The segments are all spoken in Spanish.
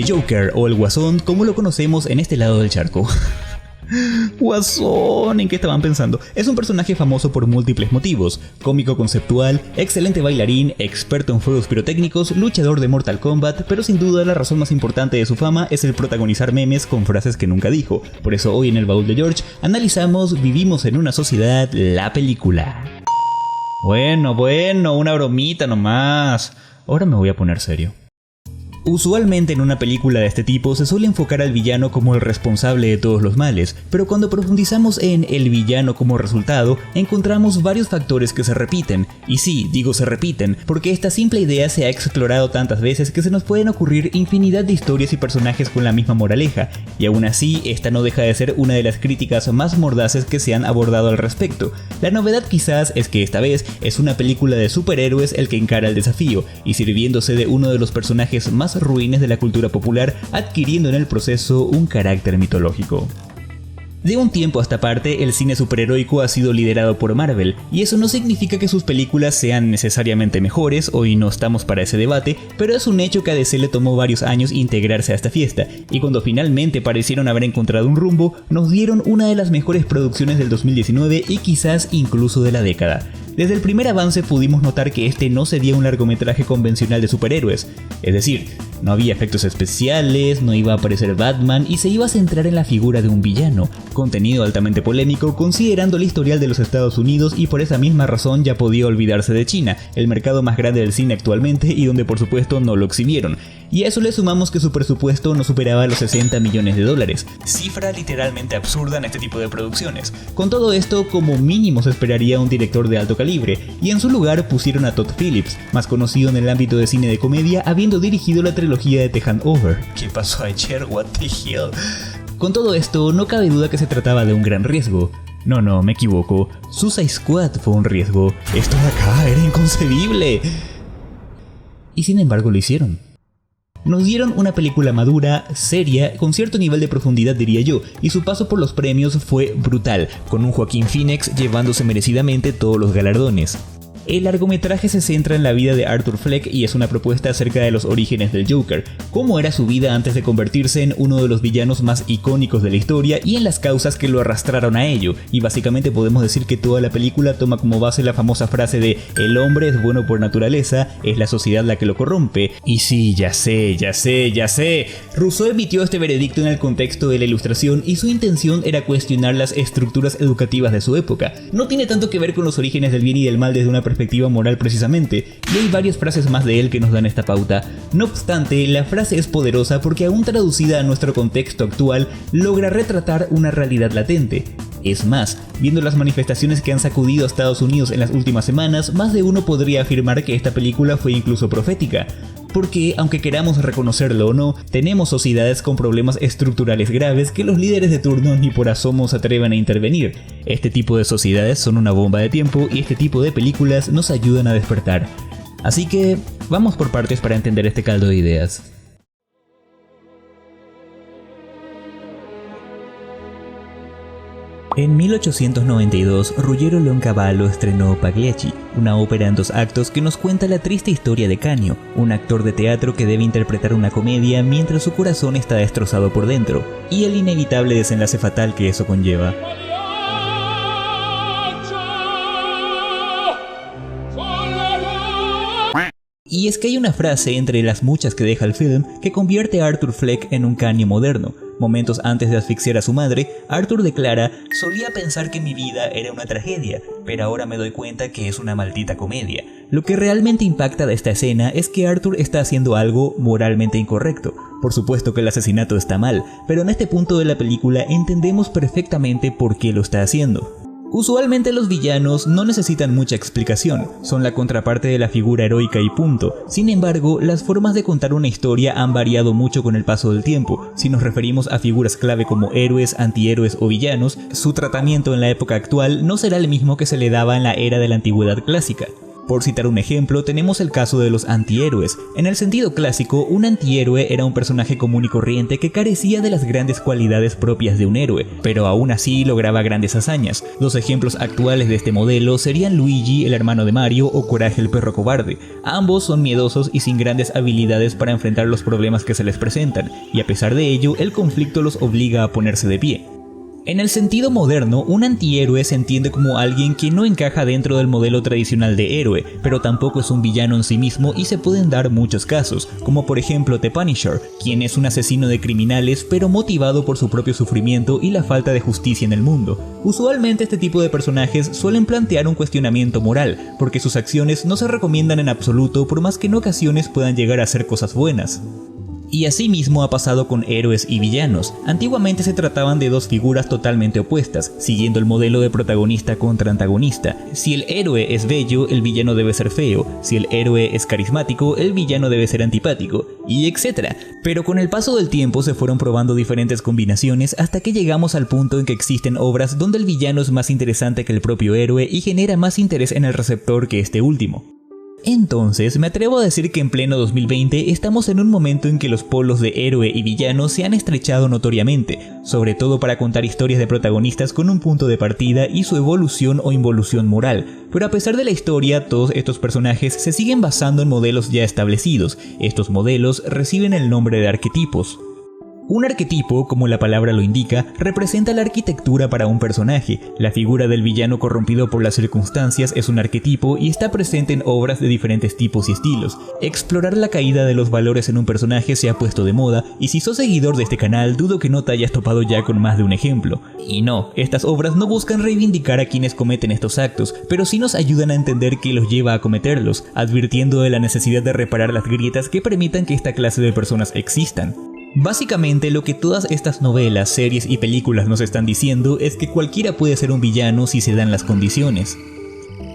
The Joker, o el Guasón, como lo conocemos en este lado del charco. Guasón, ¿en qué estaban pensando? Es un personaje famoso por múltiples motivos: cómico conceptual, excelente bailarín, experto en fuegos pirotécnicos, luchador de Mortal Kombat, pero sin duda la razón más importante de su fama es el protagonizar memes con frases que nunca dijo. Por eso hoy en el baúl de George analizamos Vivimos en una sociedad, la película. Bueno, una bromita nomás. Ahora me voy a poner serio. Usualmente en una película de este tipo se suele enfocar al villano como el responsable de todos los males, pero cuando profundizamos en el villano como resultado, encontramos varios factores que se repiten. Y sí, digo se repiten, porque esta simple idea se ha explorado tantas veces que se nos pueden ocurrir infinidad de historias y personajes con la misma moraleja, y aún así esta no deja de ser una de las críticas más mordaces que se han abordado al respecto. La novedad quizás es que esta vez es una película de superhéroes el que encara el desafío, y sirviéndose de uno de los personajes más ruines de la cultura popular, adquiriendo en el proceso un carácter mitológico. De un tiempo a esta parte, el cine superheroico ha sido liderado por Marvel, y eso no significa que sus películas sean necesariamente mejores, hoy no estamos para ese debate, pero es un hecho que a DC le tomó varios años integrarse a esta fiesta, y cuando finalmente parecieron haber encontrado un rumbo, nos dieron una de las mejores producciones del 2019 y quizás incluso de la década. Desde el primer avance pudimos notar que este no sería un largometraje convencional de superhéroes, es decir, no había efectos especiales, no iba a aparecer Batman y se iba a centrar en la figura de un villano, contenido altamente polémico considerando el historial de los Estados Unidos y por esa misma razón ya podía olvidarse de China, el mercado más grande del cine actualmente y donde por supuesto no lo exhibieron. Y a eso le sumamos que su presupuesto no superaba los $60 millones, cifra literalmente absurda en este tipo de producciones. Con todo esto, como mínimo se esperaría un director de alto calibre, y en su lugar pusieron a Todd Phillips, más conocido en el ámbito de cine de comedia, habiendo dirigido la trilogía de The Hangover. ¿Qué pasó ayer? What the hell? Con todo esto, no cabe duda que se trataba de un gran riesgo. No, me equivoco. Suicide Squad fue un riesgo. Esto de acá era inconcebible. Y sin embargo lo hicieron. Nos dieron una película madura, seria, con cierto nivel de profundidad diría yo, y su paso por los premios fue brutal, con un Joaquín Phoenix llevándose merecidamente todos los galardones. El largometraje se centra en la vida de Arthur Fleck y es una propuesta acerca de los orígenes del Joker, cómo era su vida antes de convertirse en uno de los villanos más icónicos de la historia y en las causas que lo arrastraron a ello, y básicamente podemos decir que toda la película toma como base la famosa frase de "el hombre es bueno por naturaleza, es la sociedad la que lo corrompe", y sí, ya sé, Rousseau emitió este veredicto en el contexto de la Ilustración y su intención era cuestionar las estructuras educativas de su época. No tiene tanto que ver con los orígenes del bien y del mal desde una perspectiva moral precisamente, y hay varias frases más de él que nos dan esta pauta. No obstante, la frase es poderosa porque aún traducida a nuestro contexto actual, logra retratar una realidad latente. Es más, viendo las manifestaciones que han sacudido a Estados Unidos en las últimas semanas, más de uno podría afirmar que esta película fue incluso profética. Porque, aunque queramos reconocerlo o no, tenemos sociedades con problemas estructurales graves que los líderes de turno ni por asomo se atreven a intervenir. Este tipo de sociedades son una bomba de tiempo y este tipo de películas nos ayudan a despertar. Así que, vamos por partes para entender este caldo de ideas. En 1892, Ruggero Leoncavallo estrenó Pagliacci, una ópera en 2 actos que nos cuenta la triste historia de Canio, un actor de teatro que debe interpretar una comedia mientras su corazón está destrozado por dentro, y el inevitable desenlace fatal que eso conlleva. Y es que hay una frase entre las muchas que deja el film que convierte a Arthur Fleck en un Canio moderno. Momentos antes de asfixiar a su madre, Arthur declara: "Solía pensar que mi vida era una tragedia, pero ahora me doy cuenta que es una maldita comedia". Lo que realmente impacta de esta escena es que Arthur está haciendo algo moralmente incorrecto. Por supuesto que el asesinato está mal, pero en este punto de la película entendemos perfectamente por qué lo está haciendo. Usualmente los villanos no necesitan mucha explicación, son la contraparte de la figura heroica y punto. Sin embargo, las formas de contar una historia han variado mucho con el paso del tiempo. Si nos referimos a figuras clave como héroes, antihéroes o villanos, su tratamiento en la época actual no será el mismo que se le daba en la era de la antigüedad clásica. Por citar un ejemplo, tenemos el caso de los antihéroes. En el sentido clásico, un antihéroe era un personaje común y corriente que carecía de las grandes cualidades propias de un héroe, pero aún así lograba grandes hazañas. Dos ejemplos actuales de este modelo serían Luigi, el hermano de Mario, o Coraje, el perro cobarde. Ambos son miedosos y sin grandes habilidades para enfrentar los problemas que se les presentan, y a pesar de ello, el conflicto los obliga a ponerse de pie. En el sentido moderno, un antihéroe se entiende como alguien que no encaja dentro del modelo tradicional de héroe, pero tampoco es un villano en sí mismo y se pueden dar muchos casos, como por ejemplo The Punisher, quien es un asesino de criminales pero motivado por su propio sufrimiento y la falta de justicia en el mundo. Usualmente este tipo de personajes suelen plantear un cuestionamiento moral, porque sus acciones no se recomiendan en absoluto por más que en ocasiones puedan llegar a hacer cosas buenas. Y así mismo ha pasado con héroes y villanos. Antiguamente se trataban de dos figuras totalmente opuestas, siguiendo el modelo de protagonista contra antagonista. Si el héroe es bello, el villano debe ser feo. Si el héroe es carismático, el villano debe ser antipático, y etc. Pero con el paso del tiempo se fueron probando diferentes combinaciones hasta que llegamos al punto en que existen obras donde el villano es más interesante que el propio héroe y genera más interés en el receptor que este último. Entonces, me atrevo a decir que en pleno 2020 estamos en un momento en que los polos de héroe y villano se han estrechado notoriamente, sobre todo para contar historias de protagonistas con un punto de partida y su evolución o involución moral. Pero a pesar de la historia, todos estos personajes se siguen basando en modelos ya establecidos. Estos modelos reciben el nombre de arquetipos. Un arquetipo, como la palabra lo indica, representa la arquitectura para un personaje. La figura del villano corrompido por las circunstancias es un arquetipo y está presente en obras de diferentes tipos y estilos. Explorar la caída de los valores en un personaje se ha puesto de moda, y si sos seguidor de este canal, dudo que no te hayas topado ya con más de un ejemplo. Y no, estas obras no buscan reivindicar a quienes cometen estos actos, pero sí nos ayudan a entender qué los lleva a cometerlos, advirtiendo de la necesidad de reparar las grietas que permitan que esta clase de personas existan. Básicamente lo que todas estas novelas, series y películas nos están diciendo es que cualquiera puede ser un villano si se dan las condiciones.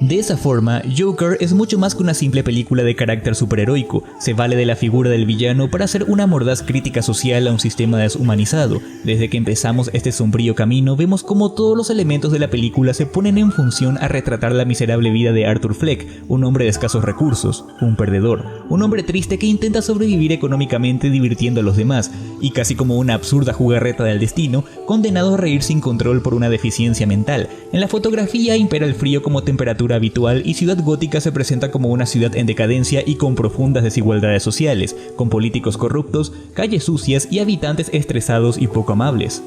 De esa forma, Joker es mucho más que una simple película de carácter superheroico. Se vale de la figura del villano para hacer una mordaz crítica social a un sistema deshumanizado. Desde que empezamos este sombrío camino, vemos cómo todos los elementos de la película se ponen en función a retratar la miserable vida de Arthur Fleck, un hombre de escasos recursos, un perdedor, un hombre triste que intenta sobrevivir económicamente divirtiendo a los demás, y casi como una absurda jugarreta del destino, condenado a reír sin control por una deficiencia mental. En la fotografía impera el frío como temperatura habitual y Ciudad Gótica se presenta como una ciudad en decadencia y con profundas desigualdades sociales, con políticos corruptos, calles sucias y habitantes estresados y poco amables.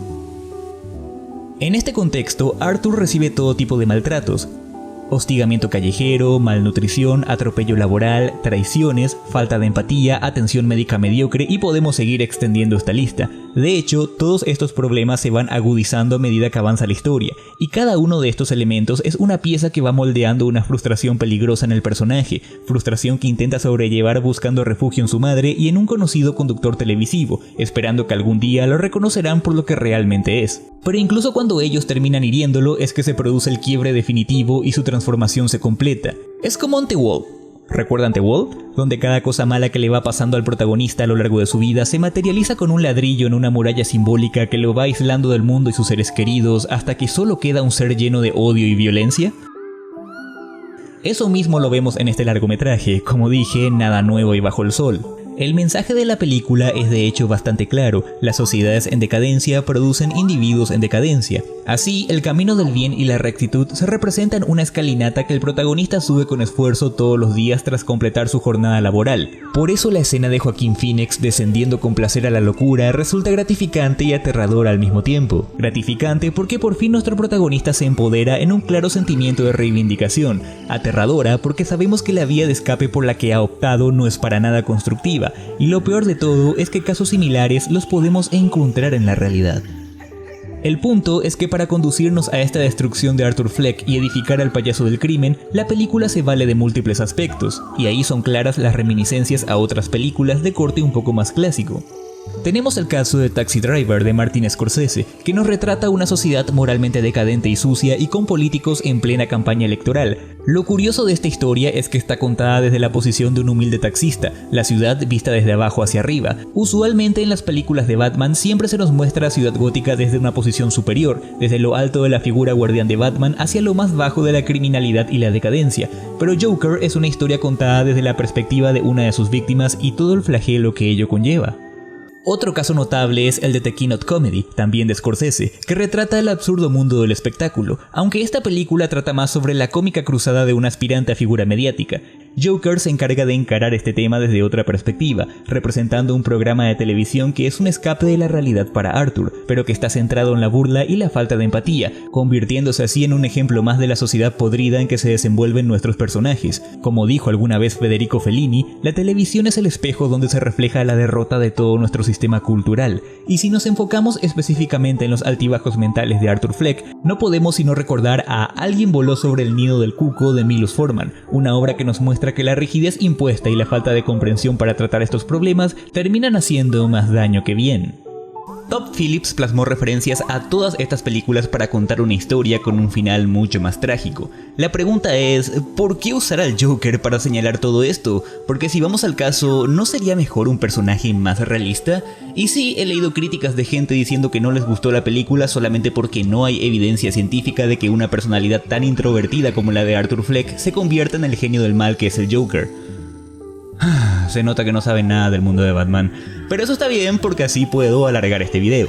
En este contexto, Arthur recibe todo tipo de maltratos: hostigamiento callejero, malnutrición, atropello laboral, traiciones, falta de empatía, atención médica mediocre, y podemos seguir extendiendo esta lista. De hecho, todos estos problemas se van agudizando a medida que avanza la historia, y cada uno de estos elementos es una pieza que va moldeando una frustración peligrosa en el personaje, frustración que intenta sobrellevar buscando refugio en su madre y en un conocido conductor televisivo, esperando que algún día lo reconocerán por lo que realmente es. Pero incluso cuando ellos terminan hiriéndolo es que se produce el quiebre definitivo y su transformación se completa. Es como ante Wall. ¿Recuerdan The Wall? Donde cada cosa mala que le va pasando al protagonista a lo largo de su vida se materializa con un ladrillo en una muralla simbólica que lo va aislando del mundo y sus seres queridos hasta que solo queda un ser lleno de odio y violencia. Eso mismo lo vemos en este largometraje, como dije, nada nuevo y bajo el sol. El mensaje de la película es de hecho bastante claro: las sociedades en decadencia producen individuos en decadencia. Así, el camino del bien y la rectitud se representa en una escalinata que el protagonista sube con esfuerzo todos los días tras completar su jornada laboral. Por eso la escena de Joaquín Phoenix descendiendo con placer a la locura resulta gratificante y aterradora al mismo tiempo. Gratificante porque por fin nuestro protagonista se empodera en un claro sentimiento de reivindicación. Aterradora porque sabemos que la vía de escape por la que ha optado no es para nada constructiva. Y lo peor de todo es que casos similares los podemos encontrar en la realidad. El punto es que para conducirnos a esta destrucción de Arthur Fleck y edificar al payaso del crimen, la película se vale de múltiples aspectos, y ahí son claras las reminiscencias a otras películas de corte un poco más clásico. Tenemos el caso de Taxi Driver de Martin Scorsese, que nos retrata una sociedad moralmente decadente y sucia y con políticos en plena campaña electoral. Lo curioso de esta historia es que está contada desde la posición de un humilde taxista, la ciudad vista desde abajo hacia arriba. Usualmente en las películas de Batman siempre se nos muestra la ciudad gótica desde una posición superior, desde lo alto de la figura guardián de Batman hacia lo más bajo de la criminalidad y la decadencia. Pero Joker es una historia contada desde la perspectiva de una de sus víctimas y todo el flagelo que ello conlleva. Otro caso notable es el de The Keynote Comedy, también de Scorsese, que retrata el absurdo mundo del espectáculo, aunque esta película trata más sobre la cómica cruzada de un aspirante a figura mediática. Joker se encarga de encarar este tema desde otra perspectiva, representando un programa de televisión que es un escape de la realidad para Arthur, pero que está centrado en la burla y la falta de empatía, convirtiéndose así en un ejemplo más de la sociedad podrida en que se desenvuelven nuestros personajes. Como dijo alguna vez Federico Fellini, la televisión es el espejo donde se refleja la derrota de todo nuestro sistema cultural, y si nos enfocamos específicamente en los altibajos mentales de Arthur Fleck, no podemos sino recordar a Alguien voló sobre el nido del cuco de Milos Forman, una obra que nos muestra que la rigidez impuesta y la falta de comprensión para tratar estos problemas terminan haciendo más daño que bien. Todd Phillips plasmó referencias a todas estas películas para contar una historia con un final mucho más trágico. La pregunta es, ¿por qué usar al Joker para señalar todo esto? Porque si vamos al caso, ¿no sería mejor un personaje más realista? Y sí, he leído críticas de gente diciendo que no les gustó la película solamente porque no hay evidencia científica de que una personalidad tan introvertida como la de Arthur Fleck se convierta en el genio del mal que es el Joker. Se nota que no saben nada del mundo de Batman, pero eso está bien porque así puedo alargar este video.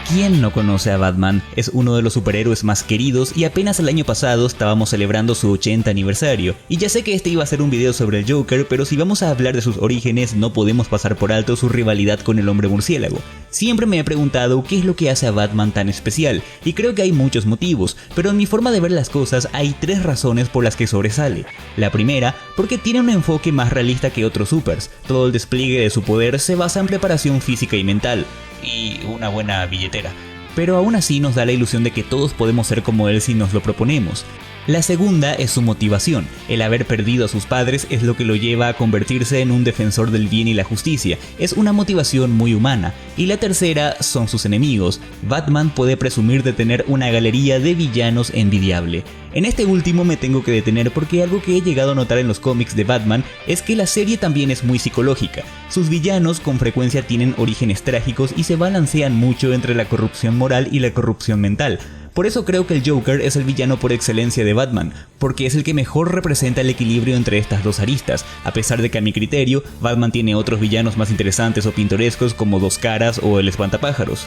¿Quién no conoce a Batman? Es uno de los superhéroes más queridos y apenas el año pasado estábamos celebrando su 80 aniversario. Y ya sé que este iba a ser un video sobre el Joker, pero si vamos a hablar de sus orígenes no podemos pasar por alto su rivalidad con el Hombre Murciélago. Siempre me he preguntado qué es lo que hace a Batman tan especial, y creo que hay muchos motivos, pero en mi forma de ver las cosas hay 3 razones por las que sobresale. La primera, porque tiene un enfoque más realista que otros supers. Todo el despliegue de su poder se basa en preparación física y mental, y una buena billetera. Pero aún así nos da la ilusión de que todos podemos ser como él si nos lo proponemos. La segunda es su motivación. El haber perdido a sus padres es lo que lo lleva a convertirse en un defensor del bien y la justicia. Es una motivación muy humana. Y la tercera son sus enemigos. Batman puede presumir de tener una galería de villanos envidiable. En este último me tengo que detener porque algo que he llegado a notar en los cómics de Batman es que la serie también es muy psicológica. Sus villanos con frecuencia tienen orígenes trágicos y se balancean mucho entre la corrupción moral y la corrupción mental. Por eso creo que el Joker es el villano por excelencia de Batman, porque es el que mejor representa el equilibrio entre estas dos aristas, a pesar de que a mi criterio, Batman tiene otros villanos más interesantes o pintorescos como Dos Caras o el Espantapájaros.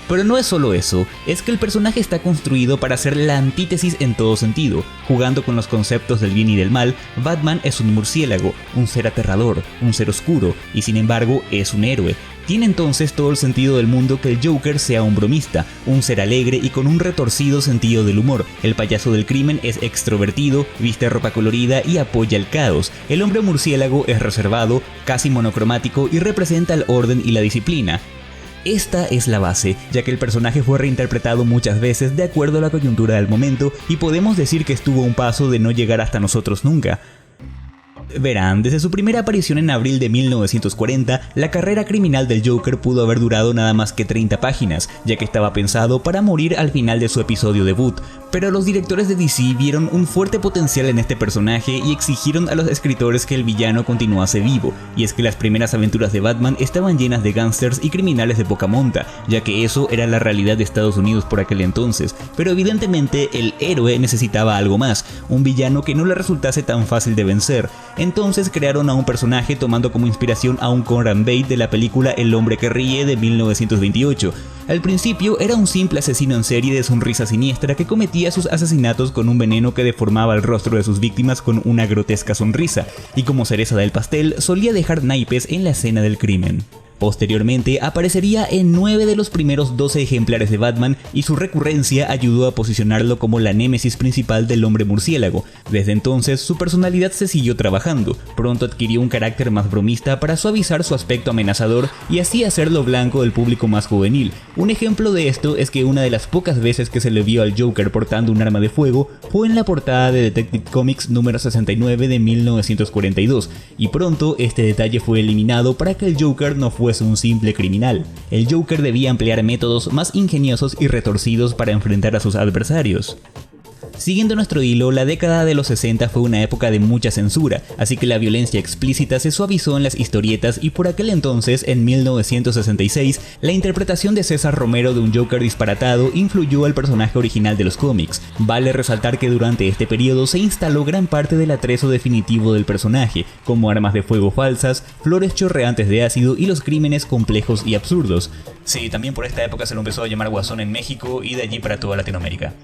Pero no es solo eso, es que el personaje está construido para ser la antítesis en todo sentido. Jugando con los conceptos del bien y del mal, Batman es un murciélago, un ser aterrador, un ser oscuro, y sin embargo es un héroe. Tiene entonces todo el sentido del mundo que el Joker sea un bromista, un ser alegre y con un retorcido sentido del humor. El payaso del crimen es extrovertido, viste ropa colorida y apoya el caos. El hombre murciélago es reservado, casi monocromático y representa el orden y la disciplina. Esta es la base, ya que el personaje fue reinterpretado muchas veces de acuerdo a la coyuntura del momento y podemos decir que estuvo a un paso de no llegar hasta nosotros nunca. Verán, desde su primera aparición en abril de 1940, la carrera criminal del Joker pudo haber durado nada más que 30 páginas, ya que estaba pensado para morir al final de su episodio debut, pero los directores de DC vieron un fuerte potencial en este personaje y exigieron a los escritores que el villano continuase vivo, y es que las primeras aventuras de Batman estaban llenas de gángsters y criminales de poca monta, ya que eso era la realidad de Estados Unidos por aquel entonces, pero evidentemente el héroe necesitaba algo más, un villano que no le resultase tan fácil de vencer. Entonces crearon a un personaje tomando como inspiración a un Conran Bate de la película El hombre que ríe de 1928. Al principio era un simple asesino en serie de sonrisa siniestra que cometía sus asesinatos con un veneno que deformaba el rostro de sus víctimas con una grotesca sonrisa, y como cereza del pastel solía dejar naipes en la escena del crimen. Posteriormente aparecería en 9 de los primeros 12 ejemplares de Batman y su recurrencia ayudó a posicionarlo como la némesis principal del hombre murciélago. Desde entonces su personalidad se siguió trabajando, pronto adquirió un carácter más bromista para suavizar su aspecto amenazador y así hacerlo blanco del público más juvenil. Un ejemplo de esto es que una de las pocas veces que se le vio al Joker portando un arma de fuego fue en la portada de Detective Comics número 69 de 1942, y pronto este detalle fue eliminado para que el Joker no fuese un simple criminal. El Joker debía emplear métodos más ingeniosos y retorcidos para enfrentar a sus adversarios. Siguiendo nuestro hilo, la década de los 60 fue una época de mucha censura, así que la violencia explícita se suavizó en las historietas y por aquel entonces, en 1966, la interpretación de César Romero de un Joker disparatado influyó al personaje original de los cómics. Vale resaltar que durante este periodo se instaló gran parte del atrezo definitivo del personaje, como armas de fuego falsas, flores chorreantes de ácido y los crímenes complejos y absurdos. Sí, también por esta época se lo empezó a llamar Guasón en México y de allí para toda Latinoamérica.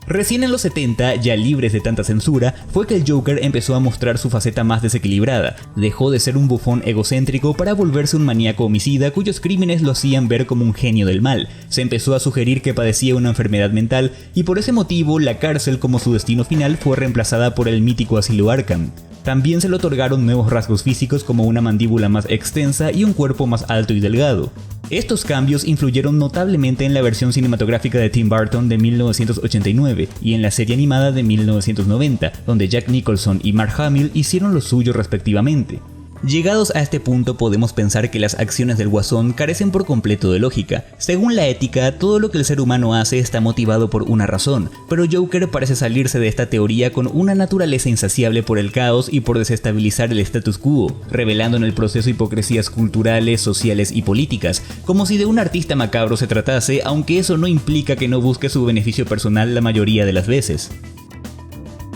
Recién en los 70, ya libres de tanta censura, fue que el Joker empezó a mostrar su faceta más desequilibrada. Dejó de ser un bufón egocéntrico para volverse un maníaco homicida cuyos crímenes lo hacían ver como un genio del mal. Se empezó a sugerir que padecía una enfermedad mental y por ese motivo la cárcel como su destino final fue reemplazada por el mítico asilo Arkham. También se le otorgaron nuevos rasgos físicos como una mandíbula más extensa y un cuerpo más alto y delgado. Estos cambios influyeron notablemente en la versión cinematográfica de Tim Burton de 1989 y en la serie animada de 1990, donde Jack Nicholson y Mark Hamill hicieron lo suyo respectivamente. Llegados a este punto podemos pensar que las acciones del Guasón carecen por completo de lógica. Según la ética, todo lo que el ser humano hace está motivado por una razón, pero Joker parece salirse de esta teoría con una naturaleza insaciable por el caos y por desestabilizar el status quo, revelando en el proceso hipocresías culturales, sociales y políticas, como si de un artista macabro se tratase, aunque eso no implica que no busque su beneficio personal la mayoría de las veces.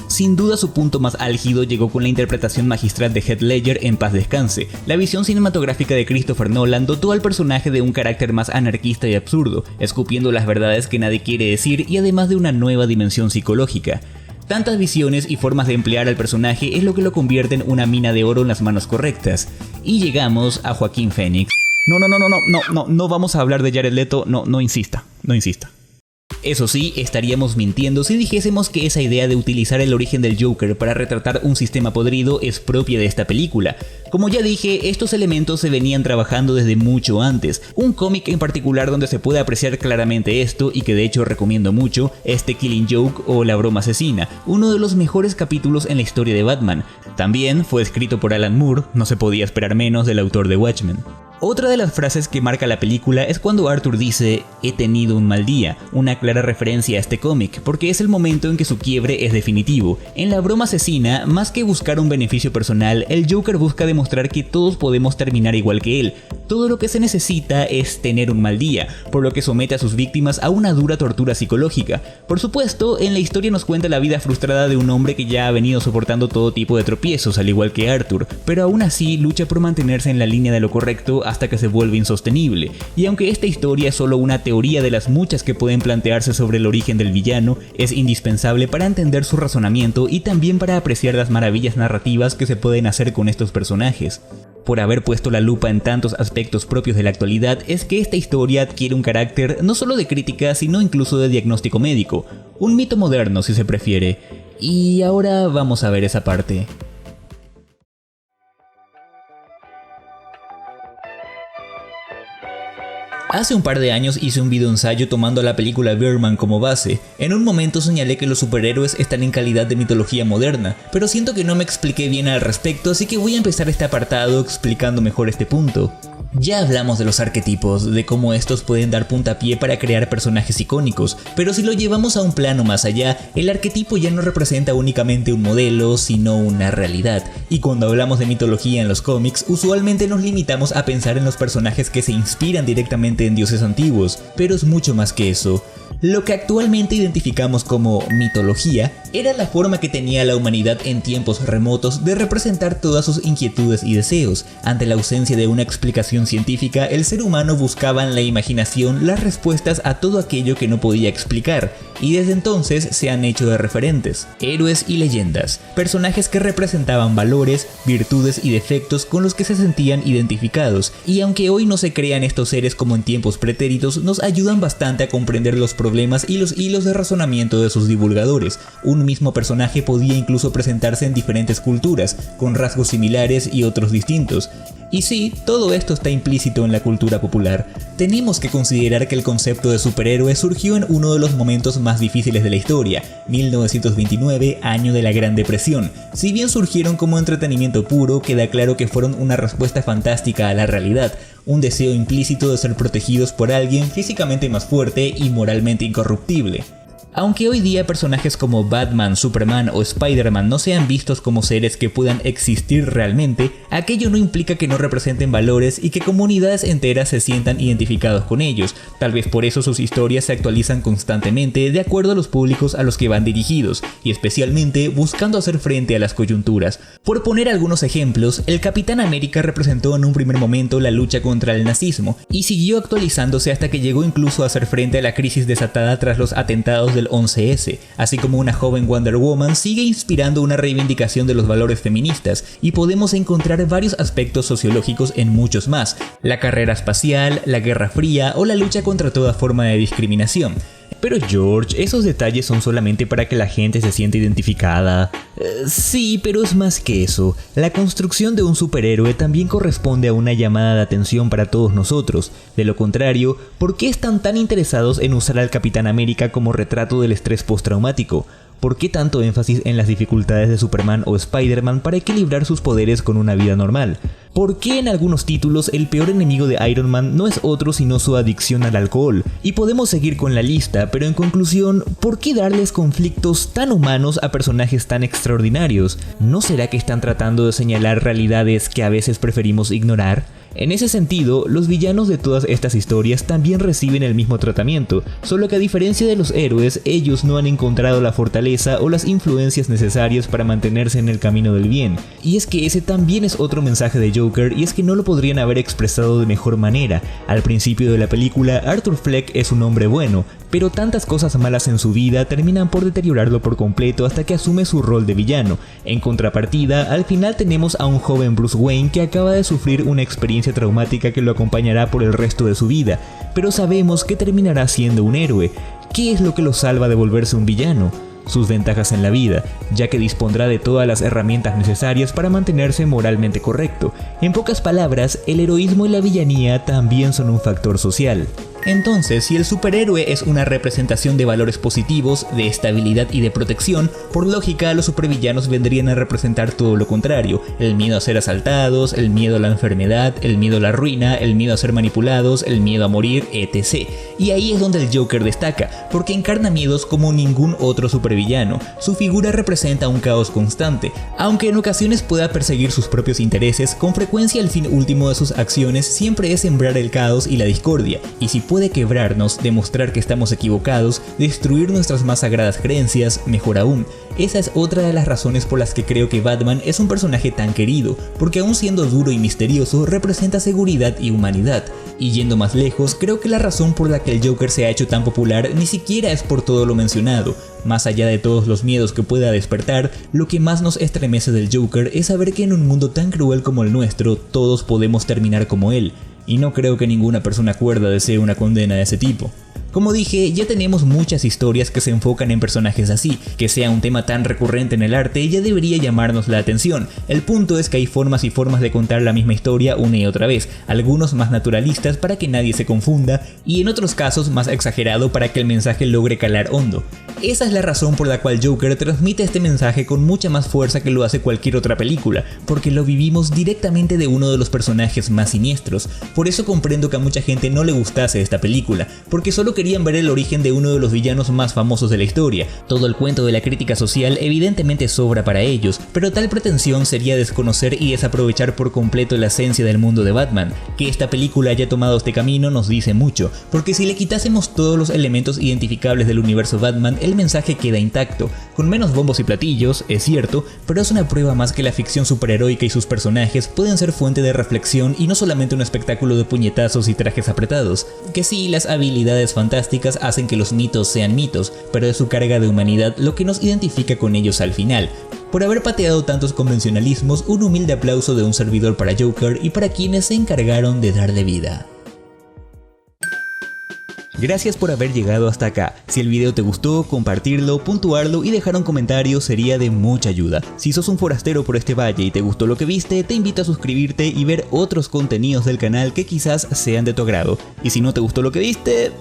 Sin duda su punto más álgido llegó con la interpretación magistral de Heath Ledger en Paz Descanse. La visión cinematográfica de Christopher Nolan dotó al personaje de un carácter más anarquista y absurdo, escupiendo las verdades que nadie quiere decir y además de una nueva dimensión psicológica. Tantas visiones y formas de emplear al personaje es lo que lo convierte en una mina de oro en las manos correctas. Y llegamos a Joaquín Phoenix. No vamos a hablar de Jared Leto, no insista. Eso sí, estaríamos mintiendo si dijésemos que esa idea de utilizar el origen del Joker para retratar un sistema podrido es propia de esta película. Como ya dije, estos elementos se venían trabajando desde mucho antes. Un cómic en particular donde se puede apreciar claramente esto y que de hecho recomiendo mucho es The Killing Joke o La Broma Asesina, uno de los mejores capítulos en la historia de Batman. También fue escrito por Alan Moore, no se podía esperar menos del autor de Watchmen. Otra de las frases que marca la película es cuando Arthur dice "he tenido un mal día", una clara referencia a este cómic, porque es el momento en que su quiebre es definitivo. En La Broma Asesina, más que buscar un beneficio personal, el Joker busca demostrar que todos podemos terminar igual que él. Todo lo que se necesita es tener un mal día, por lo que somete a sus víctimas a una dura tortura psicológica. Por supuesto, en la historia nos cuenta la vida frustrada de un hombre que ya ha venido soportando todo tipo de tropiezos, al igual que Arthur, pero aún así lucha por mantenerse en la línea de lo correcto hasta que se vuelve insostenible. Y aunque esta historia es solo una teoría de las muchas que pueden plantearse sobre el origen del villano, es indispensable para entender su razonamiento y también para apreciar las maravillas narrativas que se pueden hacer con estos personajes. Por haber puesto la lupa en tantos aspectos propios de la actualidad es que esta historia adquiere un carácter no solo de crítica, sino incluso de diagnóstico médico, un mito moderno si se prefiere. Y ahora vamos a ver esa parte. Hace un par de años hice un video ensayo tomando la película Birdman como base. En un momento señalé que los superhéroes están en calidad de mitología moderna, pero siento que no me expliqué bien al respecto, así que voy a empezar este apartado explicando mejor este punto. Ya hablamos de los arquetipos, de cómo estos pueden dar puntapié para crear personajes icónicos, pero si lo llevamos a un plano más allá, el arquetipo ya no representa únicamente un modelo, sino una realidad. Y cuando hablamos de mitología en los cómics, usualmente nos limitamos a pensar en los personajes que se inspiran directamente en dioses antiguos, pero es mucho más que eso. Lo que actualmente identificamos como mitología era la forma que tenía la humanidad en tiempos remotos de representar todas sus inquietudes y deseos. Ante la ausencia de una explicación investigación científica, el ser humano buscaba en la imaginación las respuestas a todo aquello que no podía explicar, y desde entonces se han hecho de referentes, héroes y leyendas, personajes que representaban valores, virtudes y defectos con los que se sentían identificados, y aunque hoy no se crean estos seres como en tiempos pretéritos, nos ayudan bastante a comprender los problemas y los hilos de razonamiento de sus divulgadores. Un mismo personaje podía incluso presentarse en diferentes culturas, con rasgos similares y otros distintos. Y sí, todo esto está implícito en la cultura popular. Tenemos que considerar que el concepto de superhéroe surgió en uno de los momentos más difíciles de la historia, 1929, año de la Gran Depresión. Si bien surgieron como entretenimiento puro, queda claro que fueron una respuesta fantástica a la realidad, un deseo implícito de ser protegidos por alguien físicamente más fuerte y moralmente incorruptible. Aunque hoy día personajes como Batman, Superman o Spider-Man no sean vistos como seres que puedan existir realmente, aquello no implica que no representen valores y que comunidades enteras se sientan identificados con ellos. Tal vez por eso sus historias se actualizan constantemente de acuerdo a los públicos a los que van dirigidos, y especialmente buscando hacer frente a las coyunturas. Por poner algunos ejemplos, el Capitán América representó en un primer momento la lucha contra el nazismo, y siguió actualizándose hasta que llegó incluso a hacer frente a la crisis desatada tras los atentados del 11S, así como una joven Wonder Woman sigue inspirando una reivindicación de los valores feministas, y podemos encontrar varios aspectos sociológicos en muchos más: la carrera espacial, la Guerra Fría o la lucha contra toda forma de discriminación. Pero George, esos detalles son solamente para que la gente se sienta identificada. Sí, pero es más que eso. La construcción de un superhéroe también corresponde a una llamada de atención para todos nosotros. De lo contrario, ¿por qué están tan interesados en usar al Capitán América como retrato del estrés postraumático? ¿Por qué tanto énfasis en las dificultades de Superman o Spider-Man para equilibrar sus poderes con una vida normal? ¿Por qué en algunos títulos el peor enemigo de Iron Man no es otro sino su adicción al alcohol? Y podemos seguir con la lista, pero en conclusión, ¿por qué darles conflictos tan humanos a personajes tan extraordinarios? ¿No será que están tratando de señalar realidades que a veces preferimos ignorar? En ese sentido, los villanos de todas estas historias también reciben el mismo tratamiento, solo que a diferencia de los héroes, ellos no han encontrado la fortaleza o las influencias necesarias para mantenerse en el camino del bien. Y es que ese también es otro mensaje de Joker, y es que no lo podrían haber expresado de mejor manera. Al principio de la película, Arthur Fleck es un hombre bueno, pero tantas cosas malas en su vida terminan por deteriorarlo por completo hasta que asume su rol de villano. En contrapartida, al final tenemos a un joven Bruce Wayne que acaba de sufrir una experiencia traumática que lo acompañará por el resto de su vida, pero sabemos que terminará siendo un héroe. ¿Qué es lo que lo salva de volverse un villano? Sus ventajas en la vida, ya que dispondrá de todas las herramientas necesarias para mantenerse moralmente correcto. En pocas palabras, el heroísmo y la villanía también son un factor social. Entonces, si el superhéroe es una representación de valores positivos, de estabilidad y de protección, por lógica los supervillanos vendrían a representar todo lo contrario: el miedo a ser asaltados, el miedo a la enfermedad, el miedo a la ruina, el miedo a ser manipulados, el miedo a morir, etc. Y ahí es donde el Joker destaca, porque encarna miedos como ningún otro supervillano. Su figura representa un caos constante. Aunque en ocasiones pueda perseguir sus propios intereses, con frecuencia el fin último de sus acciones siempre es sembrar el caos y la discordia, y si puede quebrarnos, demostrar que estamos equivocados, destruir nuestras más sagradas creencias, mejor aún. Esa es otra de las razones por las que creo que Batman es un personaje tan querido, porque aún siendo duro y misterioso, representa seguridad y humanidad. Y yendo más lejos, creo que la razón por la que el Joker se ha hecho tan popular ni siquiera es por todo lo mencionado. Más allá de todos los miedos que pueda despertar, lo que más nos estremece del Joker es saber que en un mundo tan cruel como el nuestro, todos podemos terminar como él. Y no creo que ninguna persona cuerda desee una condena de ese tipo. Como dije, ya tenemos muchas historias que se enfocan en personajes así. Que sea un tema tan recurrente en el arte ya debería llamarnos la atención. El punto es que hay formas y formas de contar la misma historia una y otra vez, algunos más naturalistas para que nadie se confunda, y en otros casos más exagerado para que el mensaje logre calar hondo. Esa es la razón por la cual Joker transmite este mensaje con mucha más fuerza que lo hace cualquier otra película, porque lo vivimos directamente de uno de los personajes más siniestros. Por eso comprendo que a mucha gente no le gustase esta película, porque solo querían ver el origen de uno de los villanos más famosos de la historia. Todo el cuento de la crítica social evidentemente sobra para ellos, pero tal pretensión sería desconocer y desaprovechar por completo la esencia del mundo de Batman. Que esta película haya tomado este camino nos dice mucho, porque si le quitásemos todos los elementos identificables del universo Batman, el mensaje queda intacto, con menos bombos y platillos, es cierto, pero es una prueba más que la ficción superheroica y sus personajes pueden ser fuente de reflexión y no solamente un espectáculo de puñetazos y trajes apretados. Que sí, las habilidades fantásticas hacen que los mitos sean mitos, pero es su carga de humanidad lo que nos identifica con ellos al final. Por haber pateado tantos convencionalismos, un humilde aplauso de un servidor para Joker y para quienes se encargaron de darle vida. Gracias por haber llegado hasta acá. Si el video te gustó, compartirlo, puntuarlo y dejar un comentario sería de mucha ayuda. Si sos un forastero por este valle y te gustó lo que viste, te invito a suscribirte y ver otros contenidos del canal que quizás sean de tu agrado. Y si no te gustó lo que viste,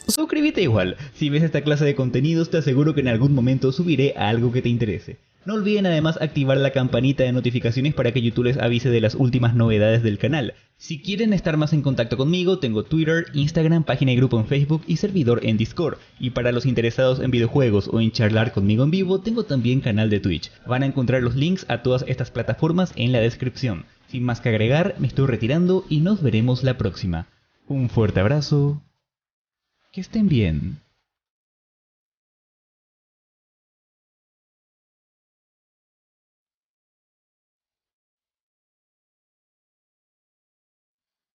suscríbete igual. Si ves esta clase de contenidos te aseguro que en algún momento subiré algo que te interese. No olviden además activar la campanita de notificaciones para que YouTube les avise de las últimas novedades del canal. Si quieren estar más en contacto conmigo, tengo Twitter, Instagram, página y grupo en Facebook y servidor en Discord. Y para los interesados en videojuegos o en charlar conmigo en vivo, tengo también canal de Twitch. Van a encontrar los links a todas estas plataformas en la descripción. Sin más que agregar, me estoy retirando y nos veremos la próxima. Un fuerte abrazo. Que estén bien.